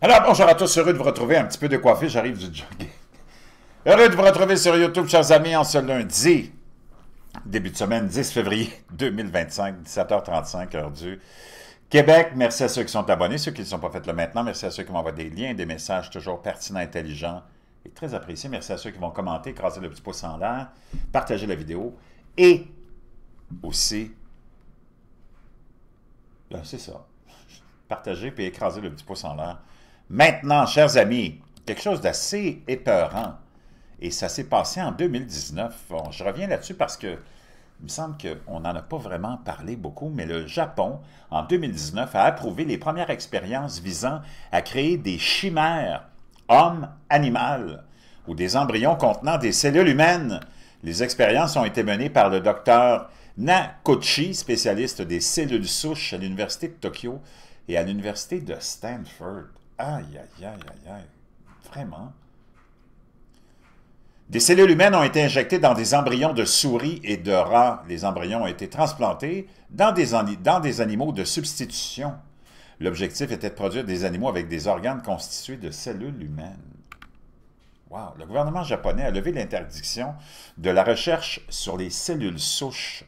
Alors, bonjour à tous, heureux de vous retrouver, un petit peu de coiffé, j'arrive du jogging. Heureux de vous retrouver sur YouTube, chers amis, en ce lundi, début de semaine, 10 février 2025, 17h35, heure du Québec. Merci à ceux qui sont abonnés, ceux qui ne sont pas faits là maintenant. Merci à ceux qui m'envoient des liens, des messages toujours pertinents, intelligents et très appréciés. Merci à ceux qui vont commenter, écraser le petit pouce en l'air, partager la vidéo et aussi, c'est ça, partager puis écraser le petit pouce en l'air. Maintenant, chers amis, quelque chose d'assez épeurant, et ça s'est passé en 2019. Bon, je reviens là-dessus parce que il me semble qu'on n'en a pas vraiment parlé beaucoup, mais le Japon, en 2019, a approuvé les premières expériences visant à créer des chimères homme-animal ou des embryons contenant des cellules humaines. Les expériences ont été menées par le docteur Nakochi, spécialiste des cellules souches à l'Université de Tokyo et à l'Université de Stanford. Aïe, aïe, aïe, aïe, aïe. Vraiment? Des cellules humaines ont été injectées dans des embryons de souris et de rats. Les embryons ont été transplantés dans des animaux de substitution. L'objectif était de produire des animaux avec des organes constitués de cellules humaines. Wow! Le gouvernement japonais a levé l'interdiction de la recherche sur les cellules souches.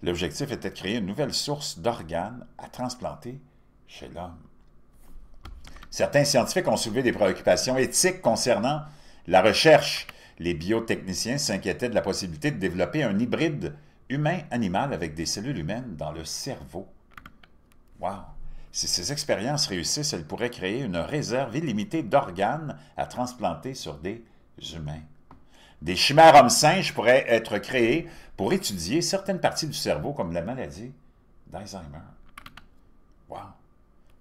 L'objectif était de créer une nouvelle source d'organes à transplanter chez l'homme. Certains scientifiques ont soulevé des préoccupations éthiques concernant la recherche. Les biotechniciens s'inquiétaient de la possibilité de développer un hybride humain-animal avec des cellules humaines dans le cerveau. Wow! Si ces expériences réussissent, elles pourraient créer une réserve illimitée d'organes à transplanter sur des humains. Des chimères hommes-singes pourraient être créées pour étudier certaines parties du cerveau, comme la maladie d'Alzheimer. Wow!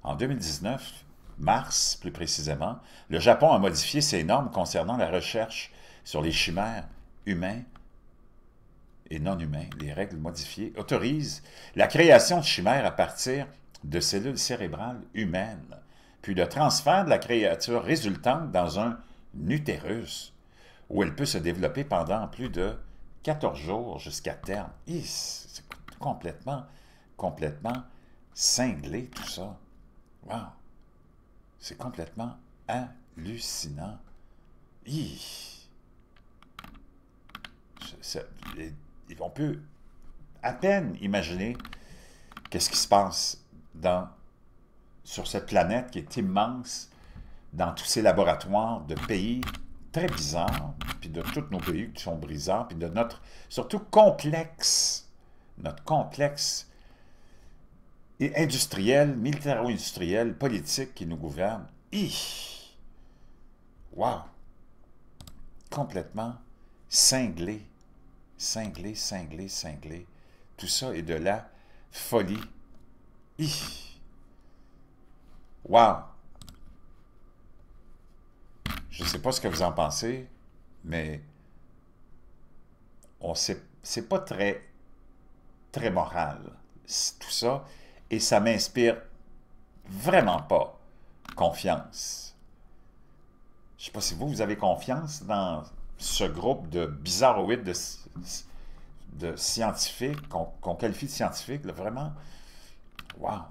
En 2019, mars plus précisément, le Japon a modifié ses normes concernant la recherche sur les chimères humains et non humains. Les règles modifiées autorisent la création de chimères à partir de cellules cérébrales humaines, puis le transfert de la créature résultante dans un utérus, où elle peut se développer pendant plus de 14 jours jusqu'à terme. C'est complètement cinglé tout ça. Wow! C'est complètement hallucinant. On peut à peine imaginer qu'est-ce qui se passe sur cette planète qui est immense, dans tous ces laboratoires de pays très bizarres, puis de tous nos pays qui sont brisants, puis de notre, surtout notre complexe et industriel, militaro-industriel, politique qui nous gouverne. Wow! Complètement cinglé. Tout ça est de la folie. Wow! Je ne sais pas ce que vous en pensez, mais c'est pas très moral, tout ça, et ça m'inspire vraiment pas confiance. Je ne sais pas si vous avez confiance dans ce groupe de bizarroïdes de scientifiques, qu'on qualifie de scientifiques, là, vraiment, wow!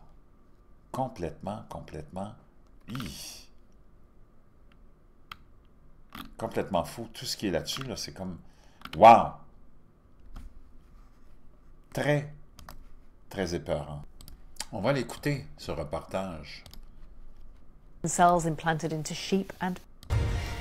Complètement, complètement fou. Tout ce qui est là-dessus, là, c'est comme, wow! Très épeurant. On va l'écouter, ce reportage. Cells implanted into sheep and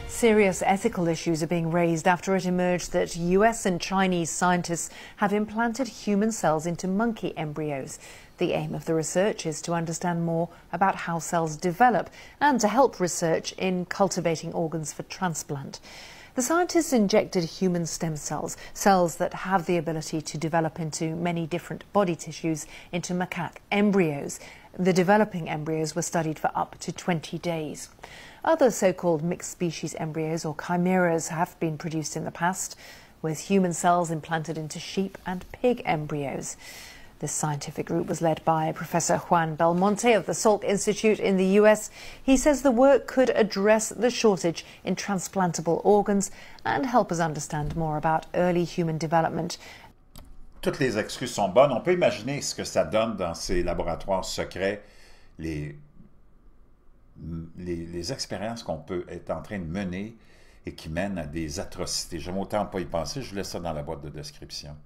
serious ethical issues are being raised after it emerged that US and Chinese scientists have implanted human cells into monkey embryos. The aim of the research is to understand more about how cells develop and to help research in cultivating organs for transplant. The scientists injected human stem cells, cells that have the ability to develop into many different body tissues, into macaque embryos. The developing embryos were studied for up to 20 days. Other so-called mixed species embryos or chimeras have been produced in the past, with human cells implanted into sheep and pig embryos. This scientific group was led by Professor Juan Belmonte of the Salk Institute in the US. He says the work could address the shortage in transplantable organs and help us understand more about early human development. Toutes les excuses sont bonnes. On peut imaginer ce que ça donne dans ces laboratoires secrets, les les expériences qu'on peut être en train de mener et qui mènent à des atrocités. J'aime autant pas y penser, je vous laisse ça dans la boîte de description.